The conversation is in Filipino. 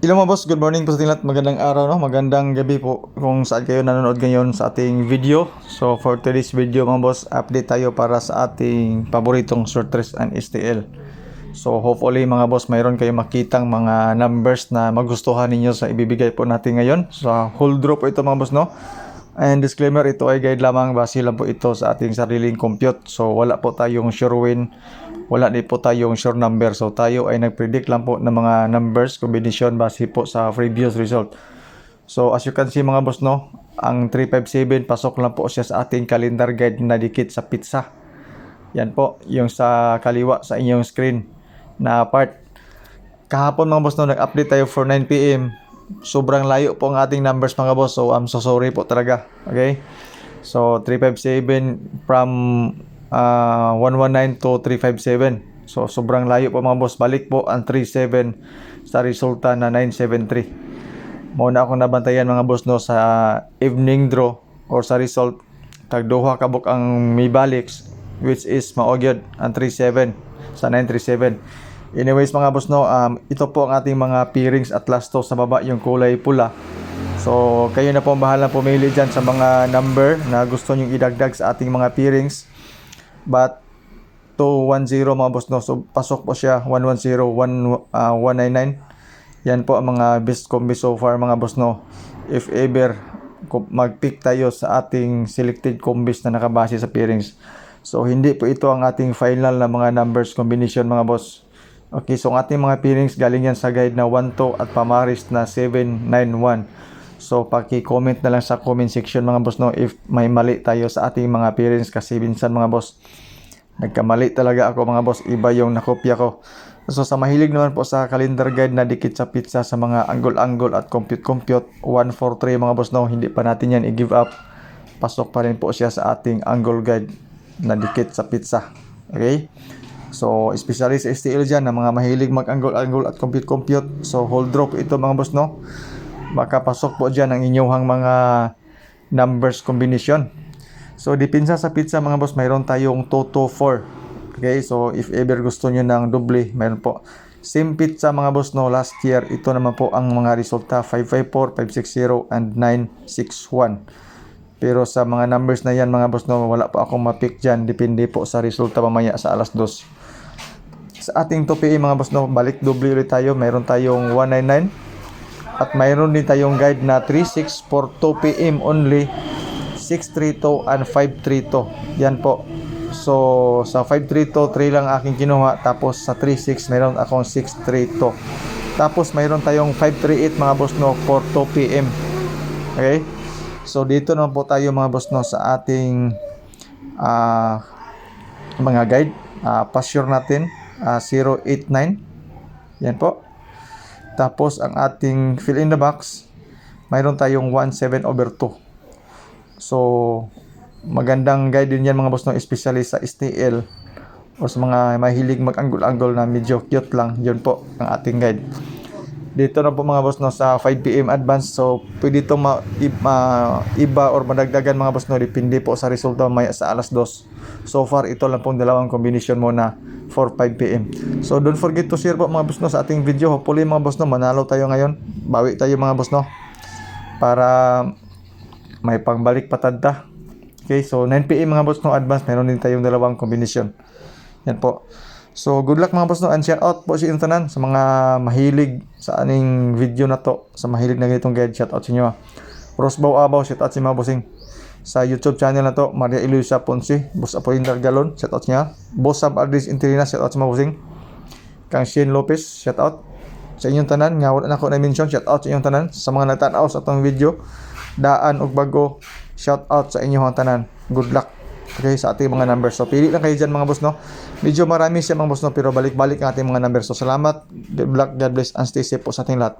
Hello mga boss, good morning po sa ating lahat. Magandang araw, no? Magandang gabi po kung saan kayo nanonood ngayon sa ating video. So for today's video mga boss, update tayo para sa ating paboritong short and STL. So hopefully mga boss, mayroon kayong makitang mga numbers na magustuhan ninyo sa ibibigay po natin ngayon. So whole draw po ito mga boss, no? And disclaimer, ito ay guide lamang, base lang po ito sa ating sariling compute. So wala po tayong sure win, wala din po tayong sure number. So tayo ay nag-predict lang po ng mga numbers combination base po sa previous result. So as you can see mga boss, no, ang 357 pasok lang po siya sa ating calendar guide na dikit sa pizza. Yan po, yung sa kaliwa sa inyong screen na part. Kahapon mga boss, no, nag-update tayo for 9 PM. Sobrang layo po ang ating numbers mga boss. So I'm so sorry po talaga. Okay? So 357 from 119 to 357. So sobrang layo po mga boss. Balik po ang 37 sa resulta na 973. Muna akong nabantayan mga boss, no, sa evening draw or sa result. Tagduha kabuk ang may baliks, which is maogyod ang 37 sa 937. Anyways mga boss, no, ito po ang ating mga pairings at last to sa baba yung kulay pula. So kayo na po ang bahala pumili dyan sa mga number na gusto nyo idagdag sa ating mga pairings. But 210 mga boss, no, so pasok po siya 110, 199. Yan po ang mga best combi so far mga boss, no. If ever mag-pick tayo sa ating selected combis na nakabase sa pairings. So hindi po ito ang ating final na mga numbers combination mga boss. Okay, so ang ating mga pairings galing yan sa guide na 1-2 at pamaris na 791. So paki-comment na lang sa comment section mga boss, no, if may mali tayo sa ating mga pairings, kasi minsan mga boss nagkamali talaga ako mga boss, iba yung nakopya ko. So sa mahilig naman po sa calendar guide na dikit sa pizza sa mga angle at compute 143 mga boss, no, hindi pa natin yan i-give up. Pasok pa rin po siya sa ating angle guide na dikit sa pizza. Okay? So, especially sa STL dyan, na mga mahilig mag-angle at compute. So, hold draw po ito mga boss, no? Makapasok po dyan ang inyong mga numbers combination. So, dipinsa sa pizza mga boss, mayroon tayong 224. Okay, so if ever gusto nyo ng doble, mayroon po. Same pizza mga boss, no, last year. Ito naman po ang mga resulta, 554, 560, and 961. Pero sa mga numbers na yan mga boss, no, wala pa akong ma-pick dyan. Depende po sa resulta mamaya sa alas 2. Sa ating 2PA mga boss, no, balik doble ulit tayo. Mayroon tayong 199 at mayroon din tayong guide na 36 for 2 PM only, 632 and 532. Yan po. So sa 532 3 lang aking kinuha, tapos sa 36 mayroon akong 632. Tapos mayroon tayong 538 mga boss, no, for 2 PM. Okay? So dito naman po tayo mga boss, no, sa ating mga guide. Pasure natin 089. Yan po. Tapos ang ating fill in the box, mayroon tayong 17/2. So magandang guide din yan mga boss, no, especially sa STL o sa mga mahilig mag-angle na medyo cute lang. Yun po ang ating guide. Dito na po mga boss, no, sa 5 PM advance. So pwede itong iba or madagdagan mga boss, no, depende po sa resulta maya sa alas 2. So far ito lang pong dalawang combination muna for 5 PM. So don't forget to share po mga boss, no, sa ating video. Hopefully mga boss, no, manalo tayo ngayon, bawi tayo mga boss, no, para may pangbalik patadta. Okay, so 9 PM mga boss, no, advance, meron din tayong dalawang combination. Yan po. So good luck mga boss, no, and shout out po sa inyong tanan sa mga mahilig sa aning video na to, sa mahilig na ganitong guide. Shout out sa inyo. Rosbaw Abaw, shout out sa mga bossing. Sa YouTube channel na to, Maria Eluisa Ponce, Boss Apolinar Galon, shout out niya. Boss Sam Aldris Interina, shout out sa mga bossing. Kang Shane Lopez, shout out sa inyong tanan. Nga wala na ako na-mention, shout out sa inyong tanan. Sa mga nagtanaw sa itong video, daan og bago, shout out sa inyong tanan. Good luck. Okay, sa ating mga numbers. So pili lang kayo dyan mga boss, no. Medyo marami siya mga boss, no, pero balik-balik ang ating mga numbers. So salamat, good luck, God bless, and stay safe po sa ating lahat.